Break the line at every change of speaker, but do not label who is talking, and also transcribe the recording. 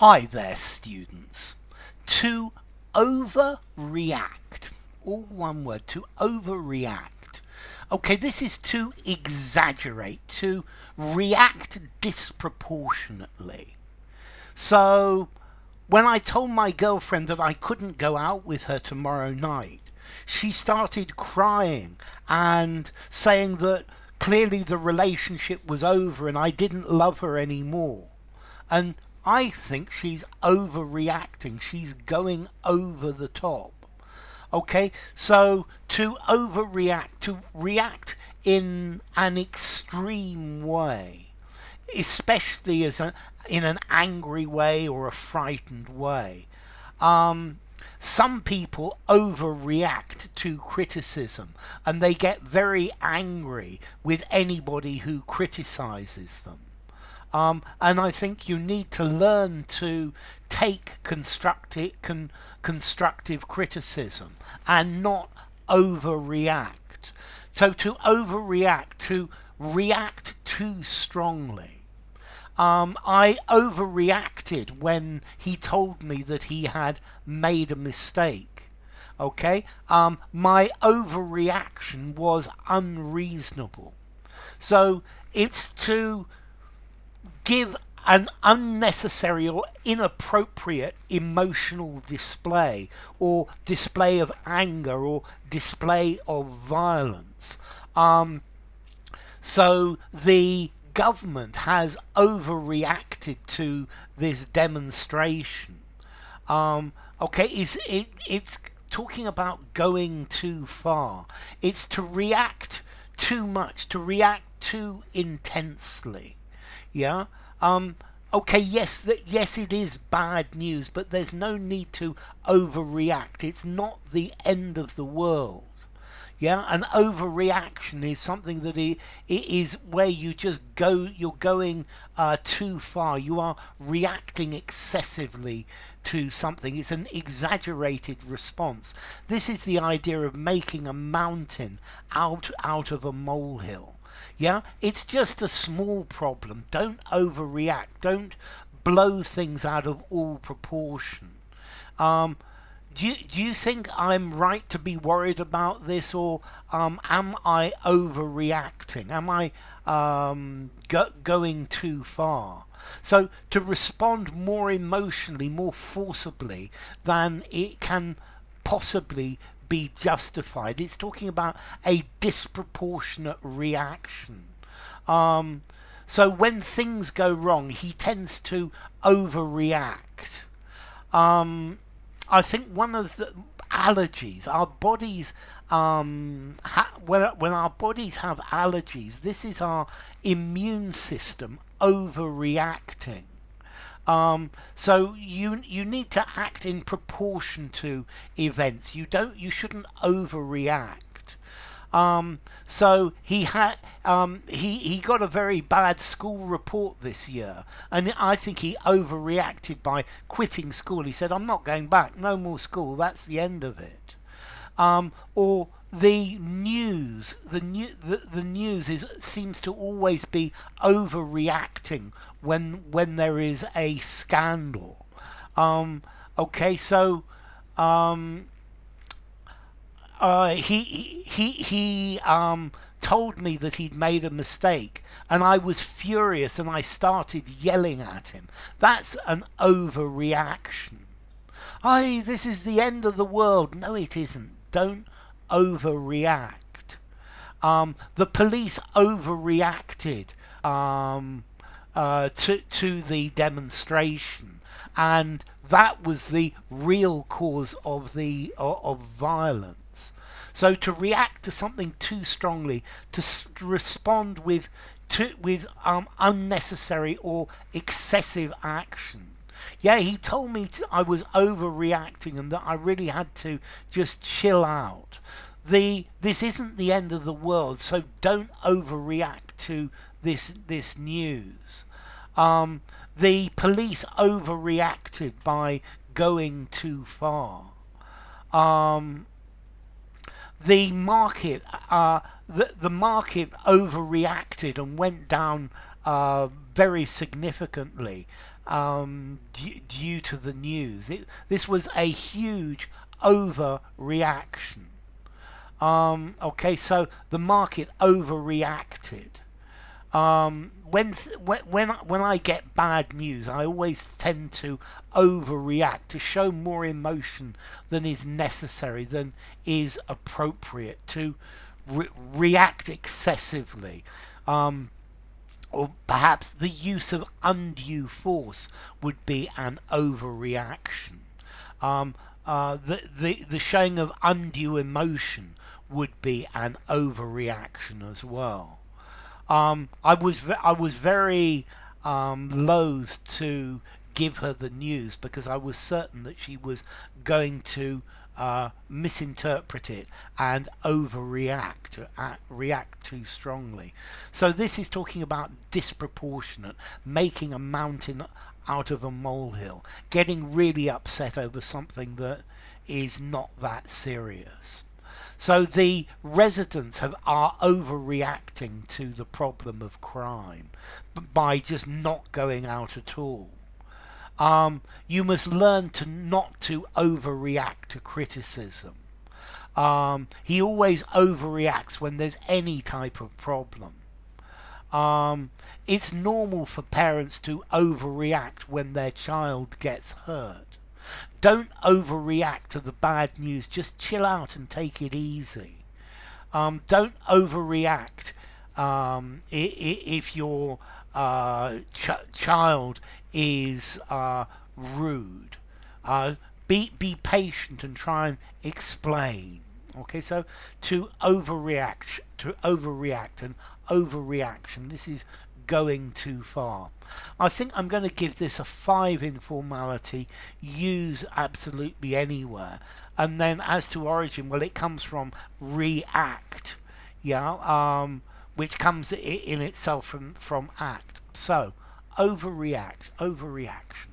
Hi there, students. To overreact, all one word, to overreact. Okay, this is to exaggerate, to react disproportionately. So, when I told my girlfriend that I couldn't go out with her tomorrow night, she started crying and saying that clearly the relationship was over and I didn't love her anymore. And I think she's overreacting. She's going over the top. Okay, so to overreact, to react in an extreme way, especially in an angry way or a frightened way. Some people overreact to criticism and they get very angry with anybody who criticizes them. And I think you need to learn to take constructive criticism and not overreact. So to overreact, to react too strongly. I overreacted when he told me that he had made a mistake. Okay? My overreaction was unreasonable. So it's to give an unnecessary or inappropriate emotional display or display of anger or display of violence. So the government has overreacted to this demonstration. Okay, it's talking about going too far. It's to react too much, to react too intensely. Yeah. Okay. Yes. Yes, it is bad news, but there's no need to overreact. It's not the end of the world. Yeah. An overreaction is something that it is where you just go. You're going too far. You are reacting excessively to something. It's an exaggerated response. This is the idea of making a mountain out of a molehill. Yeah, it's just a small problem. Don't overreact. Don't blow things out of all proportion. Do you think I'm right to be worried about this, or am I overreacting? Am I going too far? So to respond more emotionally, more forcibly than it can possibly be justified. It's talking about a disproportionate reaction. So when things go wrong, he tends to overreact. I think one of the allergies, our bodies, when our bodies have allergies, this is our immune system overreacting. So you need to act in proportion to events. You shouldn't overreact. So he got a very bad school report this year, and I think he overreacted by quitting school. He said, "I'm not going back. No more school. That's the end of it." Or the news, the news seems to always be overreacting when there is a scandal. Okay, so he told me that he'd made a mistake, and I was furious, and I started yelling at him. That's an overreaction. This is the end of the world. No, it isn't. Don't overreact. The police overreacted to the demonstration, and that was the real cause of of violence. So to react to something too strongly, to respond with unnecessary or excessive action. Yeah, he told me I was overreacting and that I really had to just chill out. This isn't the end of the world, so don't overreact to this news. The police overreacted by going too far. The market overreacted and went down very significantly due to the news. This was a huge overreaction. Okay, so the market overreacted. When I get bad news, I always tend to overreact, to show more emotion than is necessary, than is appropriate, to react excessively. Or perhaps the use of undue force would be an overreaction. The showing of undue emotion would be an overreaction as well. I was very loath to give her the news because I was certain that she was going to misinterpret it and overreact, react too strongly. So this is talking about disproportionate, making a mountain out of a molehill, getting really upset over something that is not that serious. So the residents are overreacting to the problem of crime by just not going out at all. You must learn to not to overreact to criticism. He always overreacts when there's any type of problem. It's normal for parents to overreact when their child gets hurt. Don't overreact to the bad news. Just chill out and take it easy. Don't overreact if your child is rude. Be patient and try and explain. Okay, so to overreact and overreaction, this is going too far. I think I'm going to give this a 5 in formality. Use absolutely anywhere. And then as to origin, well, it comes from react, yeah, which comes in itself from act. So overreact, overreaction.